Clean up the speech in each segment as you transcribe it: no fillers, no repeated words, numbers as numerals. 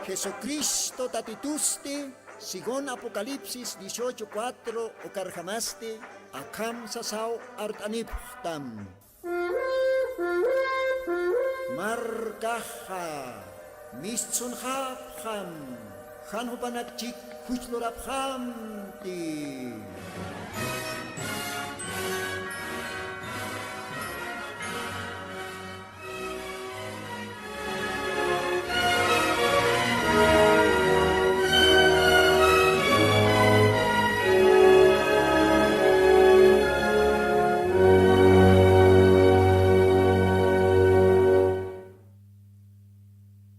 Jesucristo tatituste, sigon Apocalipsis 18:4 okarjamaste, akam sasao artaniptam. Markaha, misunhapham, hanhupanakchik huchloraphamti.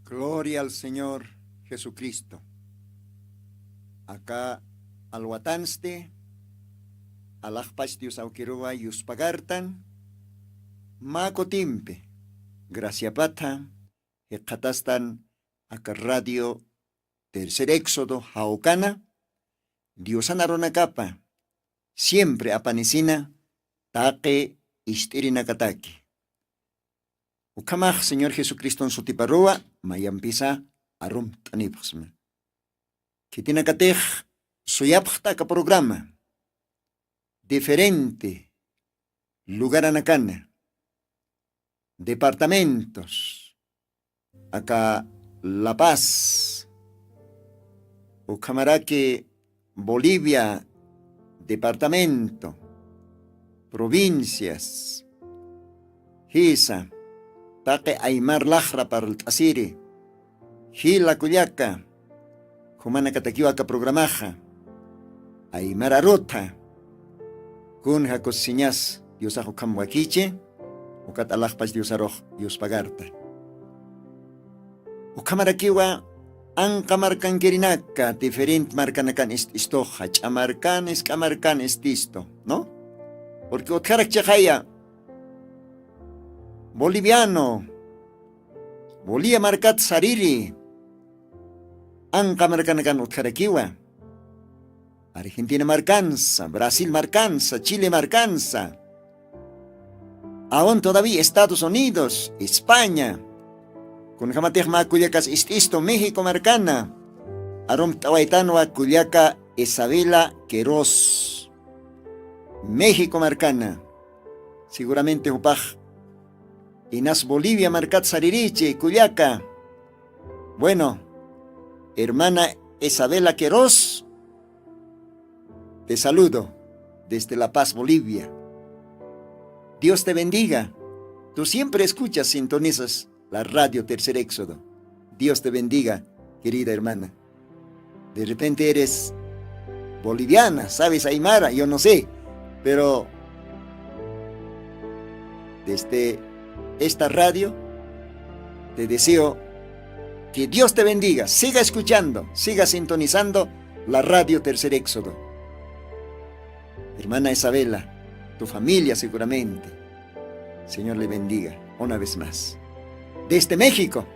Gloria al Señor Jesucristo. Acá al watanste, alajpastius auquirua yuspagartan, macotimpe, graciapata, ecatastan acá radio Tercer Éxodo, Jaucana, Diosana capa, siempre apanicina, taque istirinacataque. Ukamaj, Señor Jesucristo en su tiparroa, mayampisa arum tanipxma. Kitinakatej suyapjta ka programa. Diferente lugar anacana. Departamentos. Acá La Paz. Ukamaraque Bolivia, departamento. Provincias. Hisa. Taque Aymar Lajra para el Tasiri, Gila Cuyaca, Humana Cataquiwaca Programaja, Aymar Arota, Kunja Cosiñas, Diosajo Camhuaquiche, Ucat Alajpas Diosaroj, Dios Pagarta. Ukamaraquiwa, Ancamarcan Kirinaka, diferente marcanacan istoja, chamarcan escamarcan estisto, ¿no? Porque Otjarak Chajaya, boliviano, Bolivia marcat sariri, Anca marcanacan Utkarakiwa, Argentina marcanza, Brasil marcanza, Chile marcanza, aún todavía Estados Unidos, España, con jamatejma Cuyacas isto México marcana, Arom Tawaitanwa Cuyaca Isabela Queiroz, México marcana, seguramente Upaj. Inas Bolivia marcat saririche, Cuyaca. Bueno, hermana Isabela Queiroz, te saludo desde La Paz, Bolivia. Dios te bendiga. Tú siempre escuchas, sintonizas la radio Tercer Éxodo. Dios te bendiga, querida hermana. De repente eres boliviana, sabes aymara, yo no sé, pero desde esta radio, te deseo que Dios te bendiga, siga escuchando, siga sintonizando la radio Tercer Éxodo. Hermana Isabela, tu familia seguramente, Señor le bendiga una vez más. Desde México,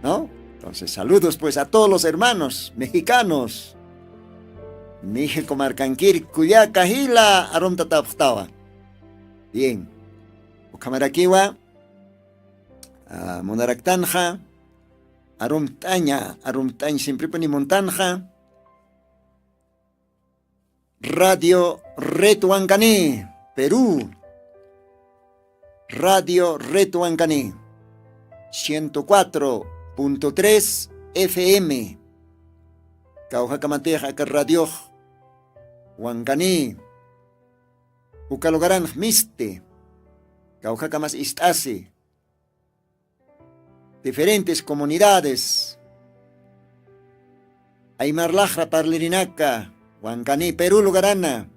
¿no? Entonces, saludos pues a todos los hermanos mexicanos. México, Marcanquir, Cuyaca, Gila, Aromtataptawa. Bien. Ukamarakiwa, Monaraktanja, Arumtaña, siempre pone Montanja, Radio Retuancané, Perú, Radio Retuancané, 104.3 FM, Caujacamateja, Radio Huancané, Ucalogarán, Miste, Caujacamas Istasi, diferentes comunidades, Aymar Lajra Parlerinaca, Huancaní, Perú Lugarana,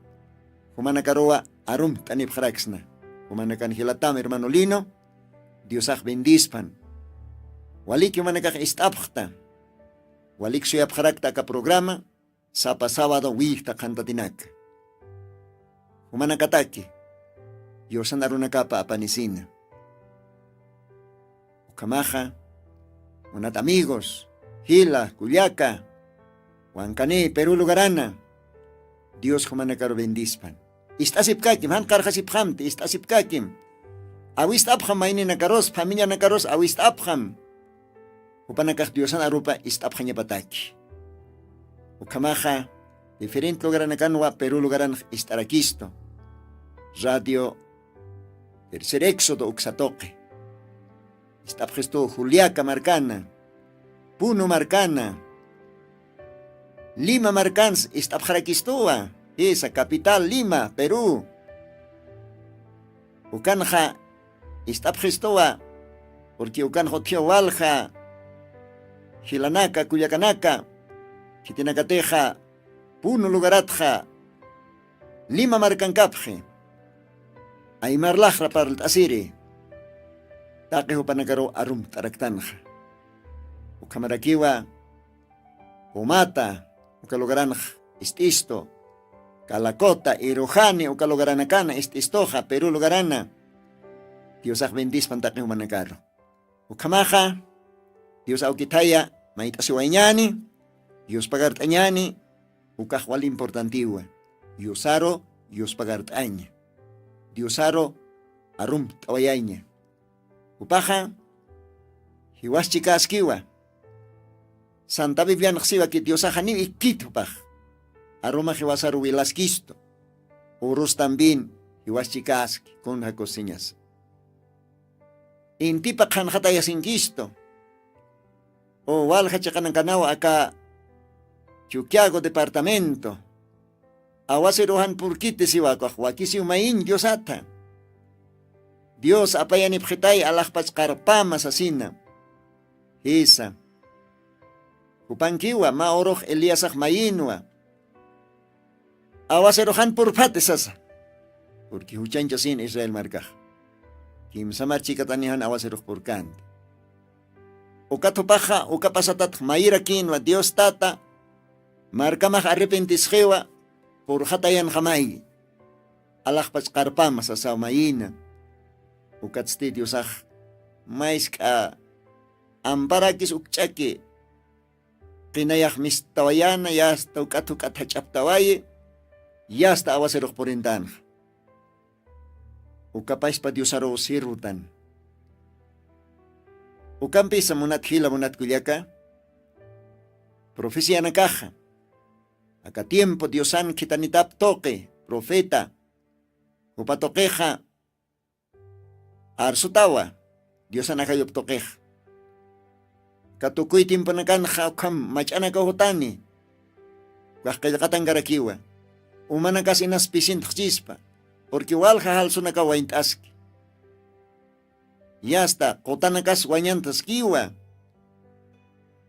Humanacaroa Arum Tanip Jaraxna, Humanacangilatam, hermano Lino, Diosaj bendispan, Walik Humanacaj Istapjta, Walik Suyapjarakta ka programa, Sapa sábado Wihta Cantatinak, Humanacataki, Yosan Arunacapa apanicina. Ucamaja, Unat amigos, Gila, Cuyaca, Huancané, Perú Lugarana, Dios Humanacaro bendispan. Istasipkakim, Han Karjasiphamte, Istasipkakim. Awist Abham, Maini Nakaros, familia Nakaros, Awist Abham. Upanakaj Diosan arupa istapjaña pataki. Ukamaja diferente lugaran akanwa Perú lugaran istaraquisto. Radio Tercer Éxodo Uxatoque. Istapjesto Juliaca Marcana. Puno Marcana. Lima Marcans istapjaraquistoa. Esa capital Lima, Perú. Ukanja istapjestoa. Porque ukanjo tío Walja. Hilanaka, Cuyacanaka. Chitinakateja. Puno lugaratja. Lima Marcancapje. Aymar lajra para el asiri. Takeho panagaro arum taraktanja. Ukamarakiwa. Umata. Ukalogaranj ististo. Calacota, Irojani, Ukalogaranacana, ististoja, Perú lugarana. Dios bendis pantakeho managaro. Ukamaja. Dios aukitaya. Maitasiwañani. Dios pagartañani. Ukajwal importantiwa. Diosaro. Dios pagartaña. Diosaro arum tawayaña. Upaja hiwaschikaskiwa. Santa Biblia naksiwa ki Diosajani ikit upaj. Aroma hiwasaru wilaskisto. Urus también hiwaschikaski con hakosiñas. Intipa kanjataya sinkisto. O walja chakanankanawa acá Chuquiago departamento. Awasirohan purkite siwakaj wakisi umain Diosata. Dios apayani pjetay alajpach karpama sasina. Hisa. Kupankiwa maoroj Eliasaj mayinwa. Awasirohan purpate sasa. Porque huchancha sin Israel marcaj. Kim samar chikatanihan awasiroj purkante. Ukatupaja ukapasatat mayira kinwa Dios tata. Markamaj arrepentisjewa. Por hatayan jamay. Alajpach karpama sa mayina. Ukatsti Diosaj. Maiska. Amparakis ukchaki. Kinayaj mistawayana. Yasta ukatukat hachaptawaye. Yasta awasiroj porintan. Ukapais pa Diosaro sirutan. Ukampi sa munat hila munat kulyaka. Profecía na caja. Acá tiempo Diosan kitanitap toque, profeta. Upatoqueja. Arsutawa. Diosan akayop toqueja. Katukuy tiempo na kanja ukam machana kahutani. Kajkayakatan garakiwa. Umanakas inaspisin tchispa. Porque walja halso na kawaintaski. Yasta, kotanakas wanyantas kiwa.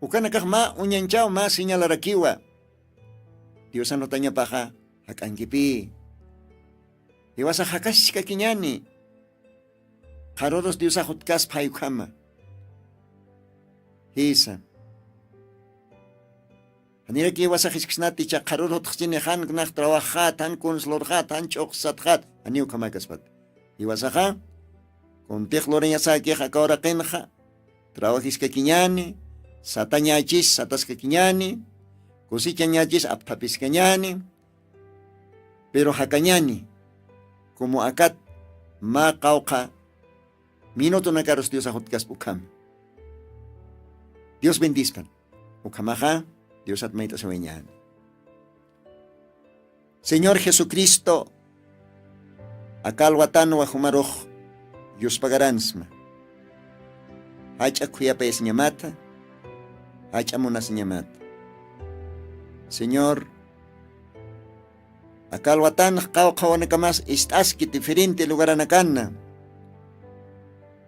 Ukanakaj ma unyanchaw ma señalarakiwa. Dios anotaña paja, hakankipi. Iwasa hakash kakiñani. Haroros Dios ahutkas payukama. Hisa. Hanira ki iwasa hisknati cha harorot khchine han gnaq trabajat, han konslorjat, han choqsatjat. Aniu kamakaspat. Iwasa ha. Con tejloreña saki hakora kenja. Trabajis kakiñani. Satañachis, satas kakiñani. Kusichañachis aptapis kañani. Pero hakañani. Como akat ma kauka. Minuto na karos Dios ahutkas ukam. Dios bendispan. Ukamaha, Dios atmaita saweñan. Señor Jesucristo, akalwatan wa humaroj, Dios pagaransma. Hacha kuyapes ñamata, hacha munas ñamata. Señor, akalwatan kawkawanakamas istaski diferente lugar anakana.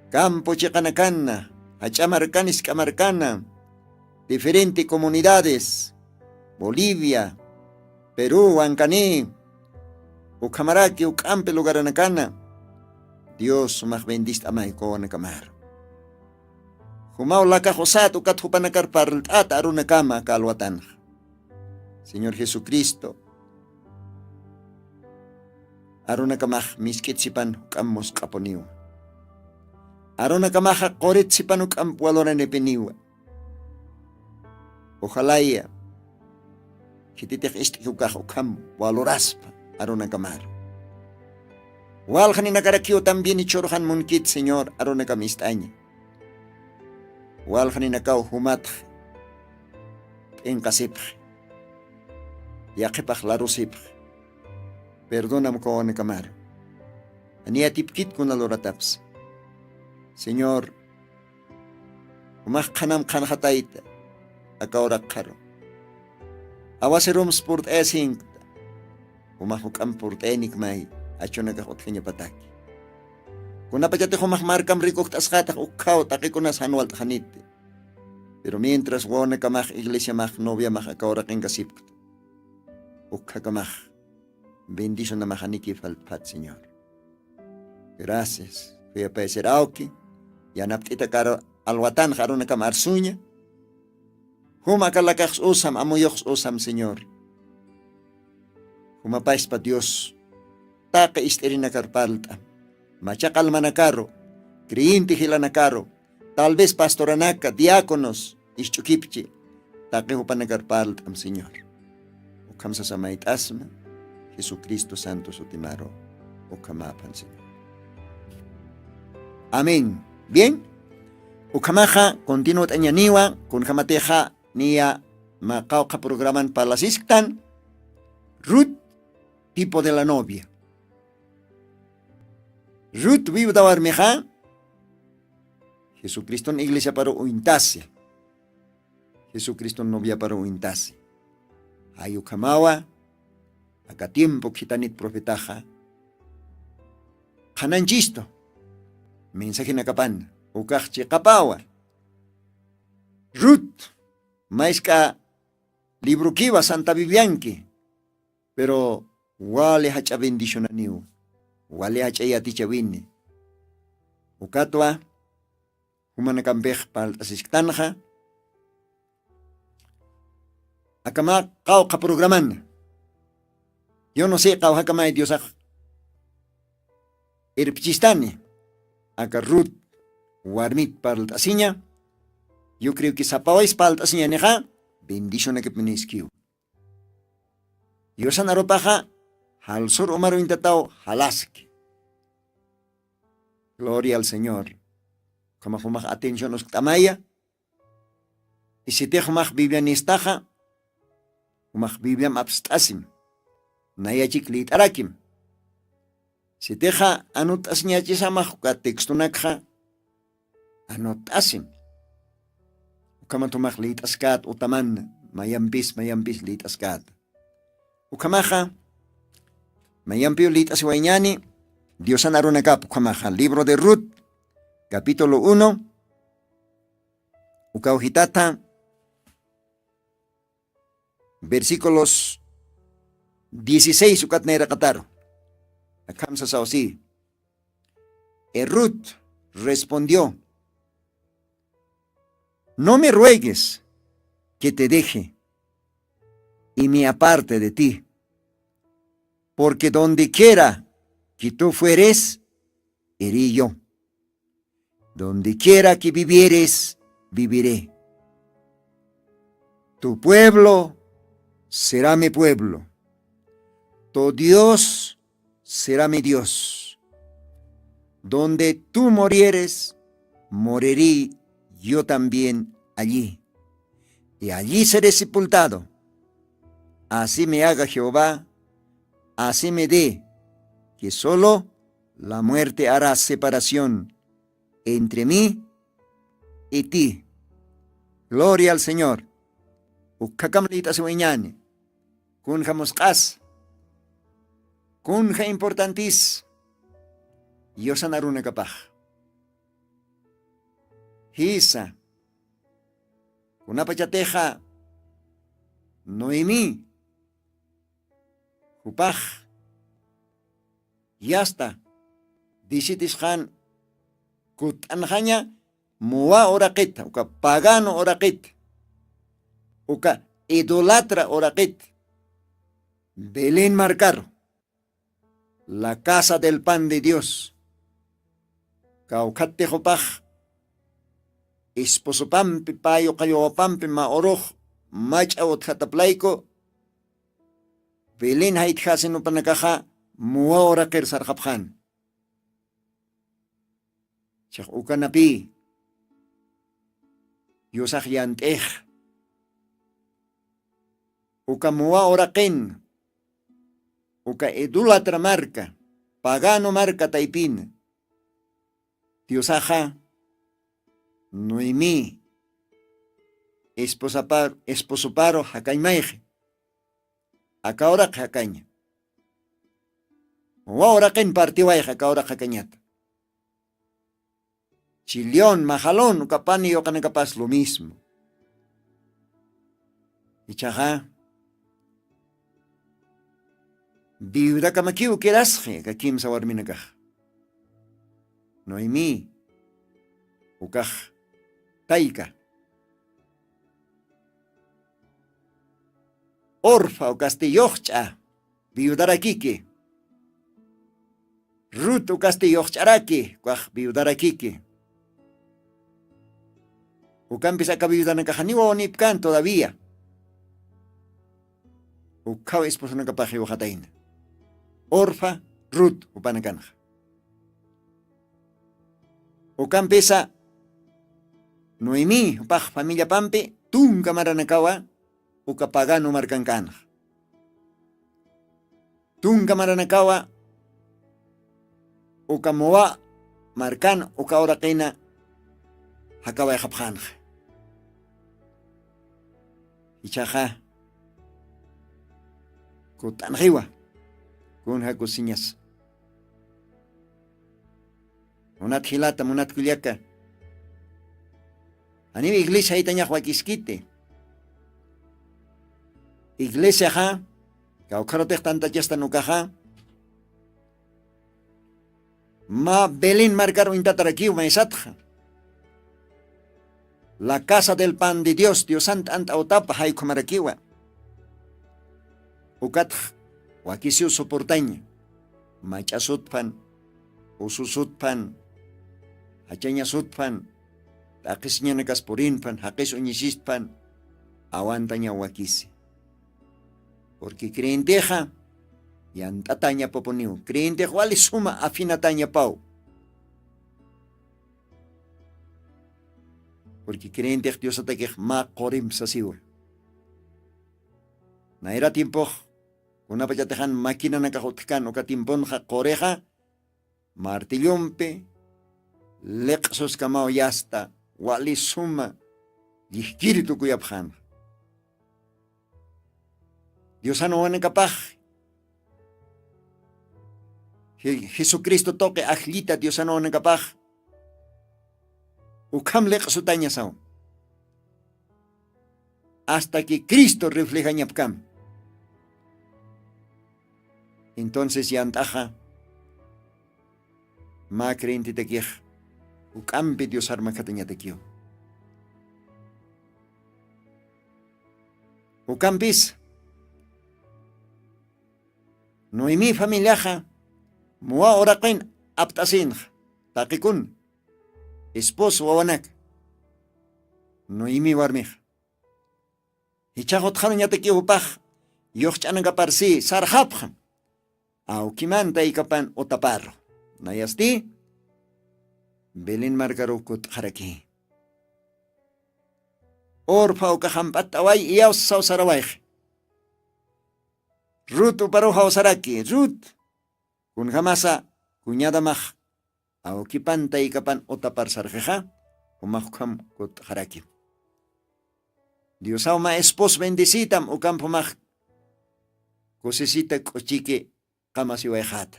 Campo chicanacana, hachamarcanis camarcana, diferentes comunidades, Bolivia, Perú, Ancaní, Ucamaraki, Ucampe lugar anakana. Dios más bendista maiko anacamar. Humau laka josat ukat hupanakar parlat arunakama kalwatan. Señor Jesucristo, arunakamah miskitsipan kamos kaponiwa. Arunakamah koritsipan ukampualora nepeniwa. Ojalá ya kititech istikukah ukam waloraspa arunakamar. Walhan inakarakio también ichorhan munkit, Señor, arunakamistaña. walhaninakaw humatq p'inqasipq yaqipaq larusipq perdóname kawankamaro aniatipkit kunalorataps Señor umaq qhanam qhanqatayta akawraqaro awaserum sport esing umaq huk'am purt'enik may achunakaq utqiña pataki kunapachati umaq markam rikuq t'asqataq ukhaw taqikunasa hanual t'haniti pero mientras wawnakamaj iglesia maj novia maj akawraqinqasipqa ukhakamaj bendición namaj aniki falpat Señor gracias fui a pedir auki yanaptita karo alwatan haruna kam arsuña huma kalakax usam amuyox usam Señor huma pais pa Dios taqa isterina karpalta machakal manakaro kriinti hilanakaro tal vez pastoranaka diáconos ischukipchi taqa hupanakarpaltam Señor ukam sasamait asma Jesucristo Santo Sutimaro ukamapan Señor amén. Bien, ukamaja continuo tañaniwa kun jamateja nia makauka programan palasistan Ruth tipo de la novia. Ruth viuda warmeja Jesucristo en iglesia para uintase. Jesucristo novia para uintase. Ayukamawa aka tiempo kitanit profetaja kananchisto mensaje nakapan ukaqchi qapawa Ruth maiska libro kiwa Santa Biblianki pero wale hacha bendición aniu wale hacha yaticha winni ukatwa humanakambej pal asiktanja akama qaw qa programan yo no sé qaw hakama Dios irpchistani aka Ruth warmit paltasiña yo creo que sapawais paltasiña neja bendición que peniskiu yo sanaropaja hal sur umaru intatao halaski gloria al Señor como fumaj atención nos tamaya y si te fumaj biblia nistaja fumaj biblia abstasim nayachik lit arakim si teja anot asñachi samaj ka textunakja anot asim ukama tumaj lit askat utaman mayambis lit askat ukamaja mayampi lit aswañani Dios anarunakap ukamaja libro de Ruth capítulo 1 ukauhitata versículos 16 ukatnera kataro Akamsa Sausi. Ruth respondió: no me ruegues que te deje y me aparte de ti, porque donde quiera que tú fueres, iré yo. Donde quiera que vivieres, viviré. Tu pueblo será mi pueblo. Tu Dios será mi Dios. Donde tú morieres, moriré yo también allí. Y allí seré sepultado. Así me haga Jehová, así me dé, que solo la muerte hará separación entre mí y ti. Gloria al Señor. Ukakamlita sueñane. Kunjamuskas. Kunja importantis. Yosanaruna kapaj. Hisa. Kunapachateja. Noemí. Hupaj. Yasta. Disitis han. Kutanjanya. Mua orakit. Uka pagano orakit. Uka idolatra orakit. Belén marcar. La casa del pan de Dios. Kaukate hopaj. Esposopampi payo kayopampi ma oroj. Machawot hataplaiko. Belén haithasin upanakaja. Mua orakir sarjapjan. Chak ukanapi. Diosaj yant'ej uka muwa oraqin uka idolatra marca pagano marca taipin Diosaja Noemí esposo paro hakaymayj akawra hakaña muwa oraqin partiwayj akawra hakañata Chilión, Majalón, Ucapani y Ocanacapaz, lo mismo. Y chaja, viuda kamakiu kerasje, kakim sawarminakaj. Noemí, ukaj, taika. Orfa o Castillocha, viudarakiki. Ruth o Castillocharaki, cuaj viudarakiki. Ucampis acá viuda nakajaniwa o nipkan todavía. Ucao esposo nakapaje ojatain. Orfa, Ruth, upanakanja. Ucampisa Noemí, upaj familia Pampe, tunga maranakawa, ukapagano marcancanja. Tunga maranakawa, ukamoa marcan, ukaora kena, hakaway japjanja. Ichaja kutanjiwa kun hakusiñas unat hilata munat kuliaka ani iglesia itaña huaquisquite iglesia ja caucarote tanta yasta nucaja ma Belén marcaro intatarakiu maisatja la casa del pan de Dios, Dios anta otapa haiko marakiwa. Ukat wakisiu soportaña. Machasutpan, ususutpan, hachaña sutpan, takisña nakasporinpan, hakis uñisistpan, awantaña wakisi. Porque creenteja, yantataña poponiu. Creenteja wali suma afinataña pau. Porque creen que Dios ataque ma corim sasiwa. Na era tiempo una payatejan máquina na cajotcan o catimponja coreja martillompe lexos camao yasta wali suma yihkiritu kuyapjan. Dios no van capaz. Jesucristo toque ajlita Dios no van capaz. Ukam leqsutaña sao. Hasta que Cristo refleja ñapkam. Entonces ya antaja ma creyente tequij. Ukampe Dios arma kataña tequio. Ukampis. Noemí familiaja. Mua oraqin aptasin. Taqikun. Esposo wawanak. Noemí warmij. Ichagot khanu nyate ki upaj. Yochchanaga parsi sarhapja. Au kimanta ikapan otaparro. Nayasti. Belén margarukut haraki. Orfa ukahampat away iyaw saw saraway. Ruth uparuha saraki. Ruth. Kun hamasa kunyada mah. Au kipanta ikapan otapar sarjeja, umahkam kut haraki. Dios ma esposo bendecitam ukampo mah cosecita cochique kamasi wajat.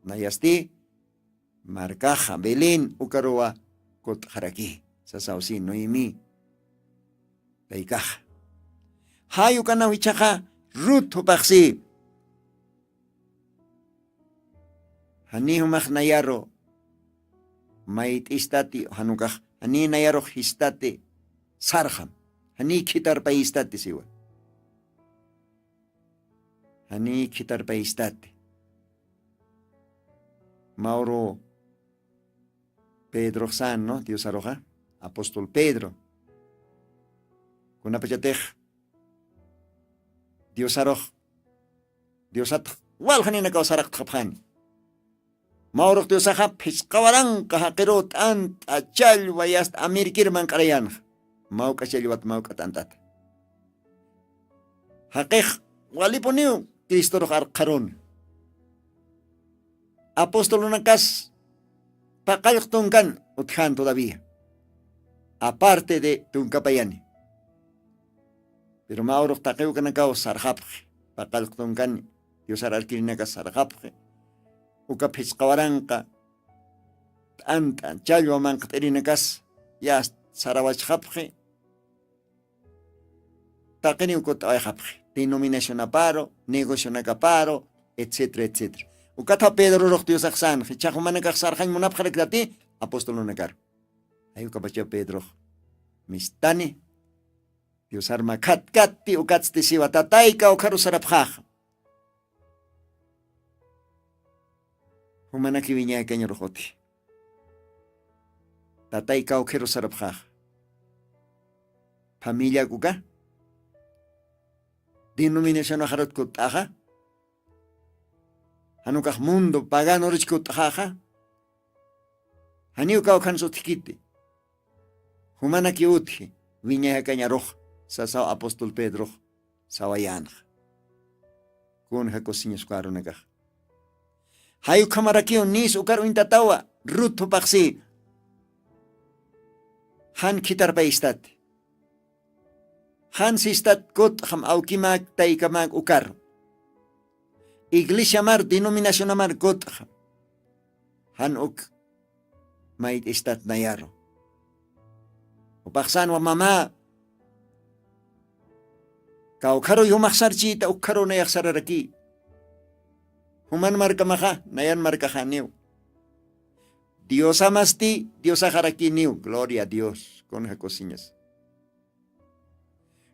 Nayasti marcaja Belén ukaroa kut haraki. Sasausi Noemí. Daikaja. Hayu kana wichaja Ruth upaxi. Hani humah nayaro. Mait istati hanukah hani nayaro histati sarham hani kitar pa istati siwa hani kitar pa istati Mauro Pedro San no Dios aroja apóstol Pedro kuna pachatej Dios aroj Dios at wal hani nakasarak khaphan Maurok Dios saha piscawarang kahakirot ant achal wayast amirkirman karayan. mauka challwat mauka tantata haqiq walipuniu Cristo arqarun apostolonakas paqallqtunkan utjan todavía aparte de tunkapayani pero mauro taqeu kanakaw sarqapq paqallqtunkan Dios aralkirinaka sarqapq uka phisqawaranqa t'antan challwaman qt'irinakas ya sarawachqapq taqini ukut ayqapq denominación aparo negocio nakaparo etcétera etcétera ukata Pedro roq Dios aqsan chaqmanaka sarqan munapqariklati apóstolo nakar ayu kapacha Pedro mistani Dios arma khatkatti ukatsti siwa tatayka ukaru sarapqaq humanaki viña kaño rojoti tatayka ukaru sarapqaq familia kuka denominación ajarot kutaja hanukaq mundo pagano rich kutaja haniu kaw khanso tikiti humana ki uthi viña kaña roj sa apóstol Pedro sawayan kun hakosiños karunaka hayu kamarakio nis ukar uintatawa rutu paksi han kitar paistat han sistat kot ham aukimak taikamak ukar iglesia mar denominación mar kot han uk mait istat nayaro upaksan wa mama kau karo yumaksar chita ukaro na yaksararaki human marka maha nayan marka haniu Dios amasti Dios ajaraki niu gloria a Dios con hakosiñas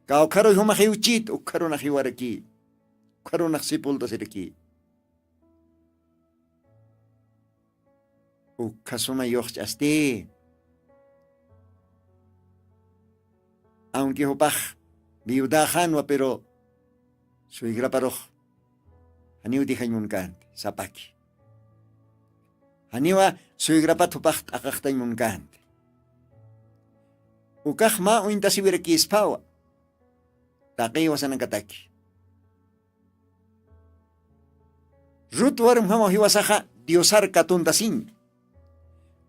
kau karo yumahiuchit ukaro na hiwaraki ukaro na sipulta siraki ukasuma yoch asti aunque hupaj viudajanwa pero suigra paroj haniu dihañun kan sapaki haniwa suigra patupaj akaktañun kan ukaj ma uinta sibiraki ispawa taqi wasanakataki rutwarum hama hiwasaja diosar katuntasin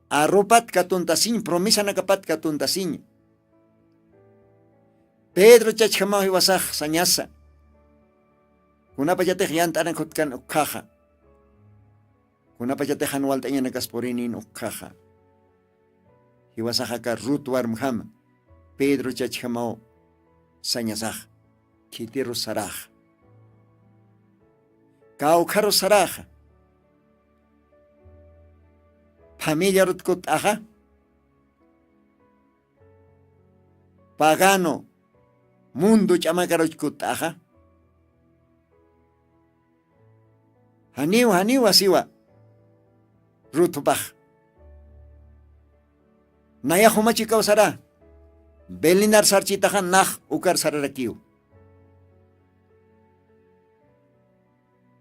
arropat katuntasin promesa nakapat katuntasin Pedro chachkama hiwasaj sañasa kunapayatej yantaran kutkan ukkaja kunapayatej anualtaña nakasporinin ukkaja hiwasaja ka rutwarm hama Pedro chachkama sañasaj kitiru saraj kaukaro saraj familia rutkut aja pagano mundo chamakarochkut aja haniu asiwa rutupaj naya humachi kausara belinar sarchitaja nah ukar sararakiu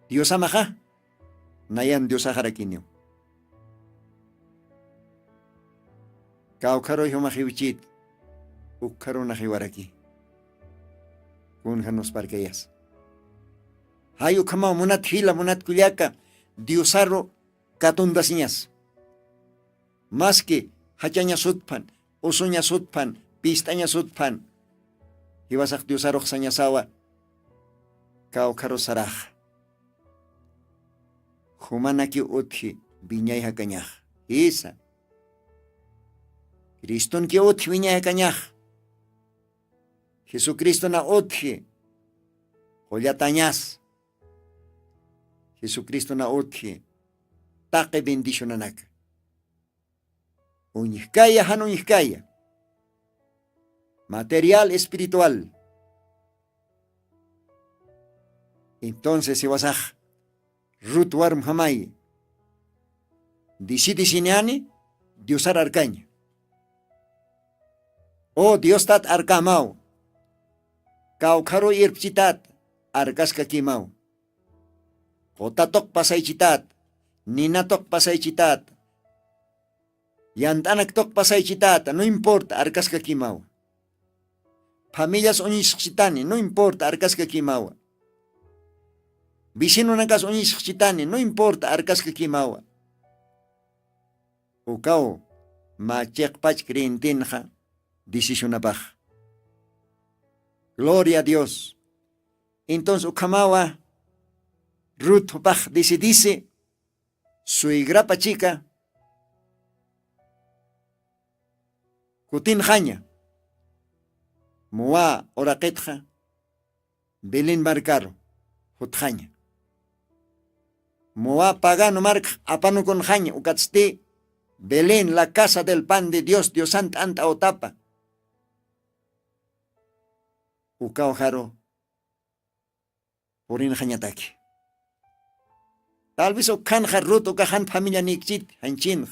Dios amaja nayan Dios ajarakiniu kaukaro humajiuchit ukaro najiwaraki kunjanos parqueyas hayu kama munat hila munat kuliaka diosarro katundasiñas más que hachaña sutpan usuña sutpan pistaña sutpan hiwasak diosarro sañasawa kaukaro saraj humanaki uthi viñay hakañaj isa Kriston ki uthi viñay hakañaj Jesucristo na uthi hollatañas Jesucristo na uthi taqe bendicionanak uñihkaya hanuñihkaya material espiritual entonces si wasaj rutwarm hamay disiniani diosar arcaña oh Dios tat arkamau kaukaro irpchitat arkaska kimau Otatok pasaychitat, ninatok pasaychitat, yantanak tok pasaychitat, no importa, arkaska kimau. familias oñishchitani, no importa, arcasca quimawa. Vecino nakas oñishchitani, no importa, arcasca quimawa. Ukao, machekpach creentinja, decisionapaj. Gloria a Dios. Entonces, ukamawa, Ruth paj dice, suigrapa chica, kutin jaña, Moa oraquetja, Belén marcaro, hutjaña. Moa pagano marca, apano con jaña, ucatzte, Belén, la casa del pan de Dios, Dios Santa, anta otapa. Ucao jaro, porin jañataki. Tal vez o kan jarrut o kahan familia nikchit, hanchin.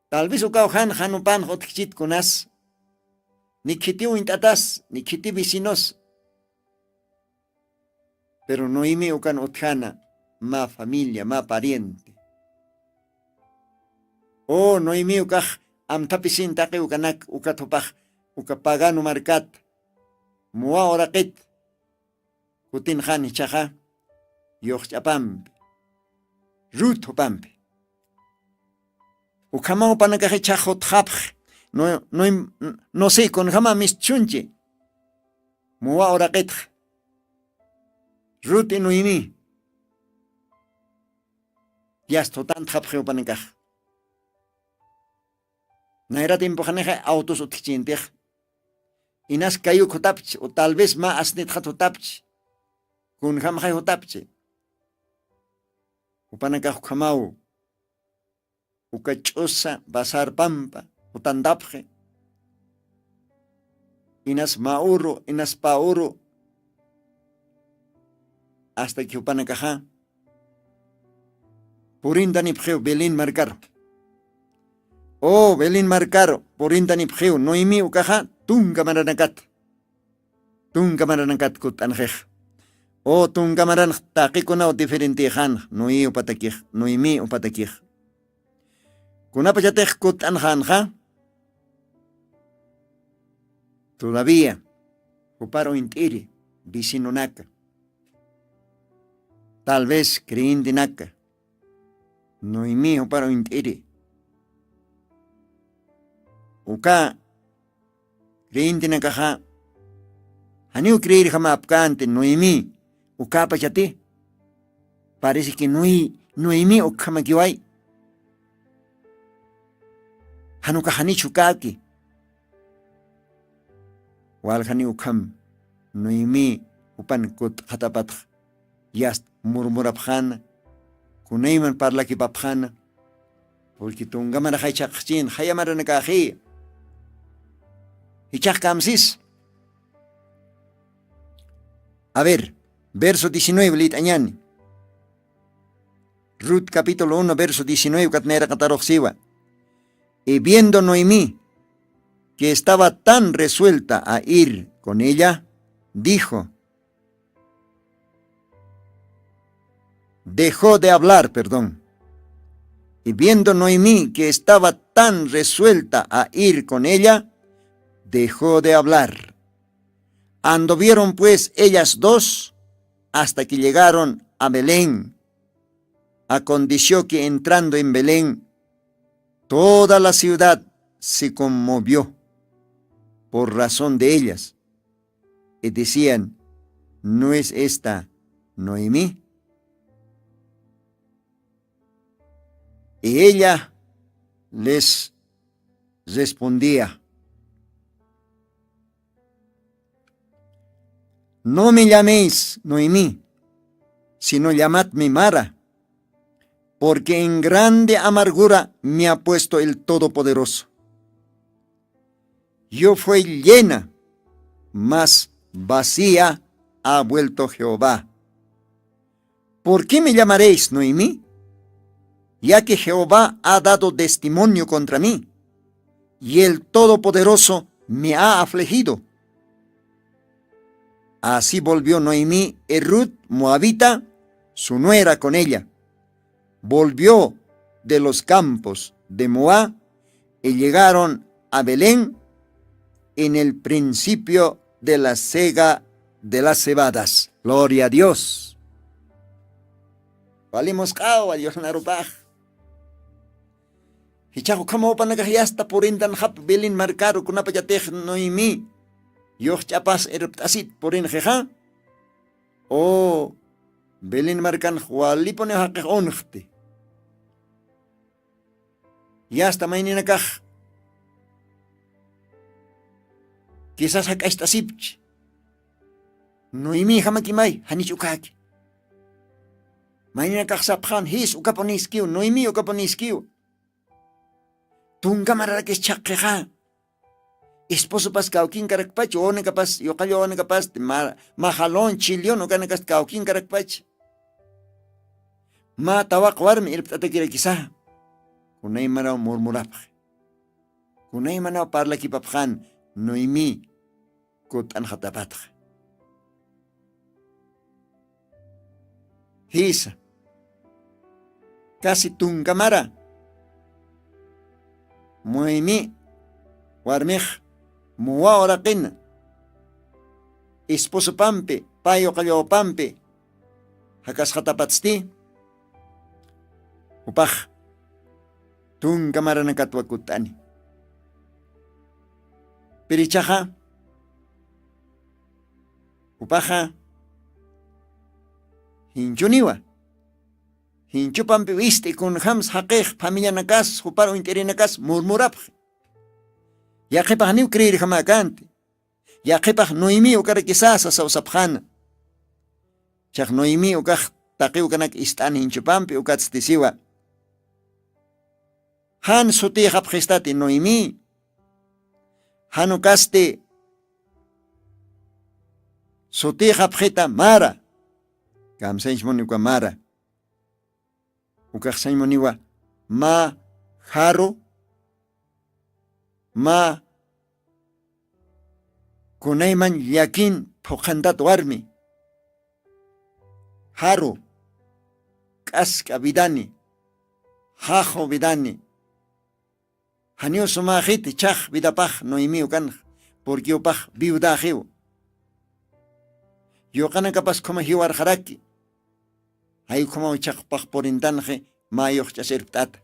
Tal vez o kauhan hanupan hotchit kunas. Nikiti uintatas, nikiti vecinos. Pero no ime o kan othana, ma familia, ma pariente. Oh, no ime o kah amtapisin take ukanak ukatopah, ukapagano markat. Mua orakit. Kutin han chaha. Yochapampe, Ruth pampe. Ukamao panakaje chajot hapj, no sé, con jama mis chunche. Mua oraket. Ruth y Noemi. Ya esto tan hapje panakaj. Naira tiempo janeja autos utchintej. Inas kayu kotapch, o tal vez ma asnet hatotapch. Kun jamja hotapche. Upanakaj kamau, ukachosa, basar pampa, utandapje, inas mauro, inas pauro, hasta que upanakaja, purindani pjeu, Belén marcaro. Oh, Belén marcaro, purindani pjeu, Noemi ukaja, tunga maranakat kut anjej. O tungamaran taqikunao diferente han, Noemi upatakij. Kunapachatej kut anjanja. Todavía, uparo intiri, vicinonaka. Tal vez creindinaka. Noemi uparo intiri. Uka creindinaka ha. Haniu creir jama apkante Noemi. Ukapa chate, parece que Noemi ukamakiwai. Hanuka hani chukaki. Wal hani ukam Noemi upan kut hatapat yast murmurapjana, kuneiman parla ki papjana, porque tungamara haychakchin, hayamara nakaji. Hichak kamsis. A ver. Verso 19, lit añani. Ruth capítulo 1, verso 19, katnera kataroxiwa. Y viendo Noemi que estaba tan resuelta a ir con ella, dijo, dejó de hablar, perdón. Y viendo Noemi que estaba tan resuelta a ir con ella, dejó de hablar. Anduvieron pues ellas dos hasta que llegaron a Belén. Aconteció que entrando en Belén, toda la ciudad se conmovió por razón de ellas. Y decían, ¿no es esta Noemi? Y ella les respondía, no me llaméis Noemi, sino llamadme Mara, porque en grande amargura me ha puesto el Todopoderoso. Yo fui llena, mas vacía ha vuelto Jehová. ¿Por qué me llamaréis Noemi? Ya que Jehová ha dado testimonio contra mí, y el Todopoderoso me ha afligido. Así volvió Noemi y Ruth, moabita, su nuera con ella. Volvió de los campos de Moab y llegaron a Belén en el principio de la siega de las cebadas. Gloria a Dios. Valimos cao a Dios narupaj. Hichajo como panagayasta por indan hap belin marcaro kunapayatej noimi. Yoh chapas erptasit por injeja. O belin marcan hualipone haqe onjte. Ya hasta mañana kaj. Quizás acá está sipch. Noimi hamakimay, hanichukaki. Mañana kaj sapjan his ukaponiskiu, noimi ukaponiskiu. Tunga marakis chakkeja. Esposo pas kaukin karakpach, one kapas, yokayo one kapas, mahalon chilion, okanakas kaukin karakpach. Ma tawak warmi irptatakira kisa. Kunay manaw murmurapaj. Kunay manaw parla kipapjan, noimi kut anjatapatj. Hisa. Casi tungamara. Noimi warmij muwa oraqina. Esposo pampe, payo kayo pampe. Hakas jatapatsti. Upaj. Tungamara nakatwakutani. Perichaja. Upaja. Hinchuniwa. Hinchupampi viste con hams haqej familia nakas, huparo interinakas, murmurapj. Yaqipaj niu creer jamakante. Yaqipaj noimi ukara kisasa sausapjana. Chaq noimi ukaj taqiu kanak istan hinchupampi ukatztisiwa. Han suti hapjistati noimi. Han ukaste suti hapjita mara. Kamsench moniwa mara. Ukaksanch moniwa ma jaro. Ma kunayman yakin phokandat warmi. Jaro. Kaska vidani. Jajo vidani. Hanio sumajiti chaj vidapaj noimi ukan. Porque upaj viudajiu. Yo kana kapas como hiwar haraki. Hay como chakpaj por intanje mayoch chaserptata.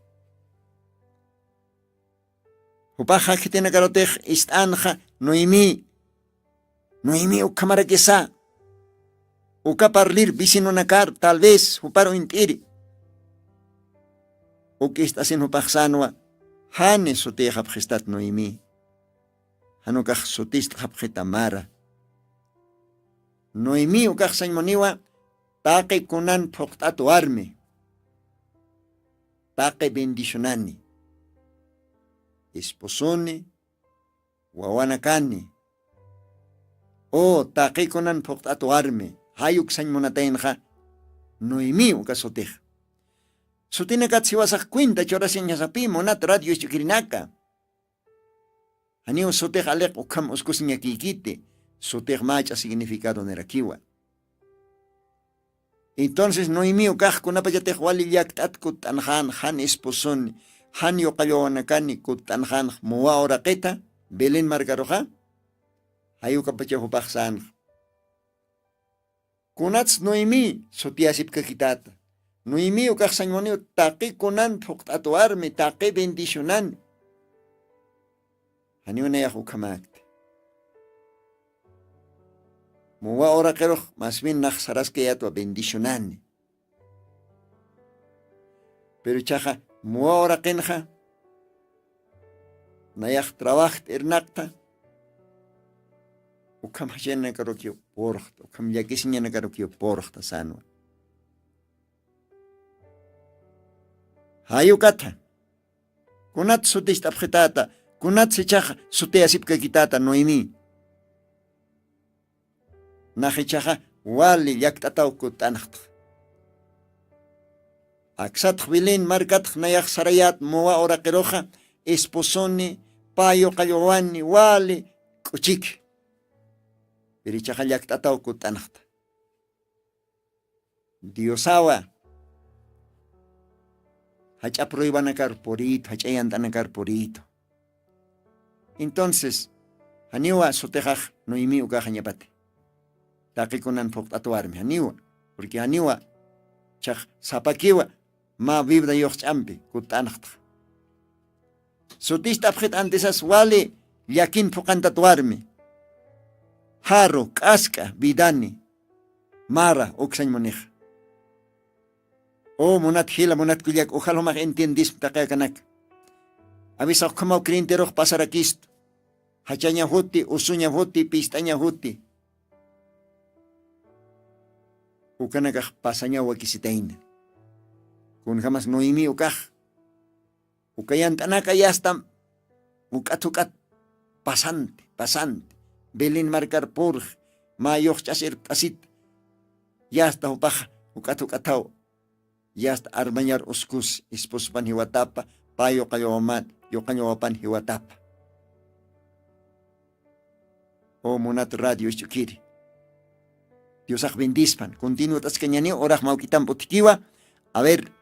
Upaja que tiene carotej istanja noimi. Noimi ukamara kesa. Ukaparlir visino nakar tal vez uparo intiri. Uki está sin upajsanwa. Hane sote hapjestat noimi. Hanukaj sotist hapjetamara. Noimi ukaj saimoniwa. Taque kunan phoktatu arme. Taque bendicionani. Esposone. Wawanakani. O taque kunan phoktatu arme. Hayuk saimonatenja. Noimi ukasotej. Sutine katsiwasak cuenta chorasin yasapi monat radio chikirinaka. Aniu sotej alek ukam uskusiñakikite. Sotej macha significado nerakiwa. Entonces noimi ukaj kunapayatej wali yaktat kut anjan han esposon han yoqayowanakani kut anjan muwa oraqeta Belén margaroja ayukapachejo pajsan kunats noimi sotiasip kakitata noimi ukaj sañmonio taqi kunan phuqtatuarmi taqi bendicionan haniuna yajukamak Muwa ora quiero más bien naxaras que ya tu bendicionan. Pero chaja, muwa ora kenja. Nayach trabacht ernakta. Ukam hajena karokio porcht. Ukam yakisinya karokio porcht sanwa. Hayukata. Kunat sutist abjetata. Kunat se chaja sute asipka kitata noimi. Nahichaja wali yaktataw kutanakt. Aksat Belén markat nayak sarayat muwa ora qiroja esposoni payo qayowani wali kuchik. Birichaja yaktataw kutanakt. Diosawa hacha prohíban a carporito, hacha yantan a carporito. Entonces, Haniwa sotejaj noimi uka hañapate. Taquikunan poqtatuarmi haniwa. Porque haniwa chaj zapakiwa ma vibra yochchampi kutanaqta. Sutista abjet antesas wale yakin poqantatuarmi. Haro, kaska, vidani, mara, oksañ moneja. O monat hila, monat kuliak, ojalá más entiendis takakanak. Avisa como crintero pasar aquí. Hachaña huti, usuña huti, pistaña huti. Ukanakaj pasaña wakisitein. Kun jamás noimi ukaj. Ukayantanaka ya está. Ukatukat pasante. Belin marcar por mayo chasir asit. Ya está upaja. Ukatukatao. Ya está armañar uskus ispuspan hiwatapa. Payo kayoman. Yokanyopan hiwatapa. O monat radio chukiri. Dios bendispan. Continúa tascañani oraj mauquitan potikiwa. A ver.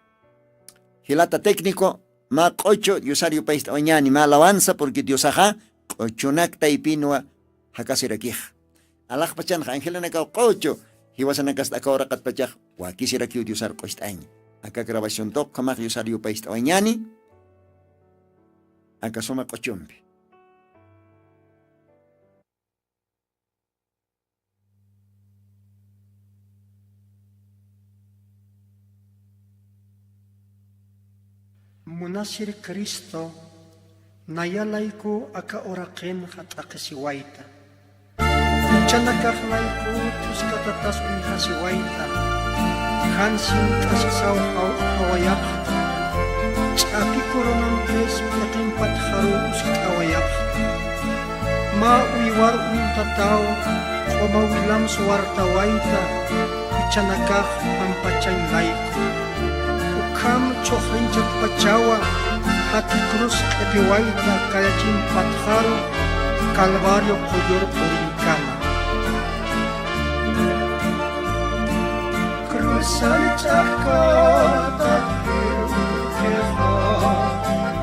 Gilata técnico. Ma cocho diosario país mañana ma alabanza porque Dios ajá. Cochonak taipinua. Hakasirakij. Alaj pachan Ángela naka cocho. Hiwasanakas akora kat pachaj. Wakisirakiu diosar costañ. Acá grabación tok kamag diosario país mañana. Acá soma cochombe. Munasir Cristo nayalayku aka oraken hatakisiwaita. Chanakaklayku tuskatatas unihasiwaita. Hansin kasisaw hawayak. Chaki koronantes patimpat haru uskawayak. Mauiwar untataw o mawilam suwartawaita. Chanakak pampachay layku. Kam chohrinchak pachawa hati cruz epiwaita kayachin patjaro calvario koyor purincana cruzan chakata keha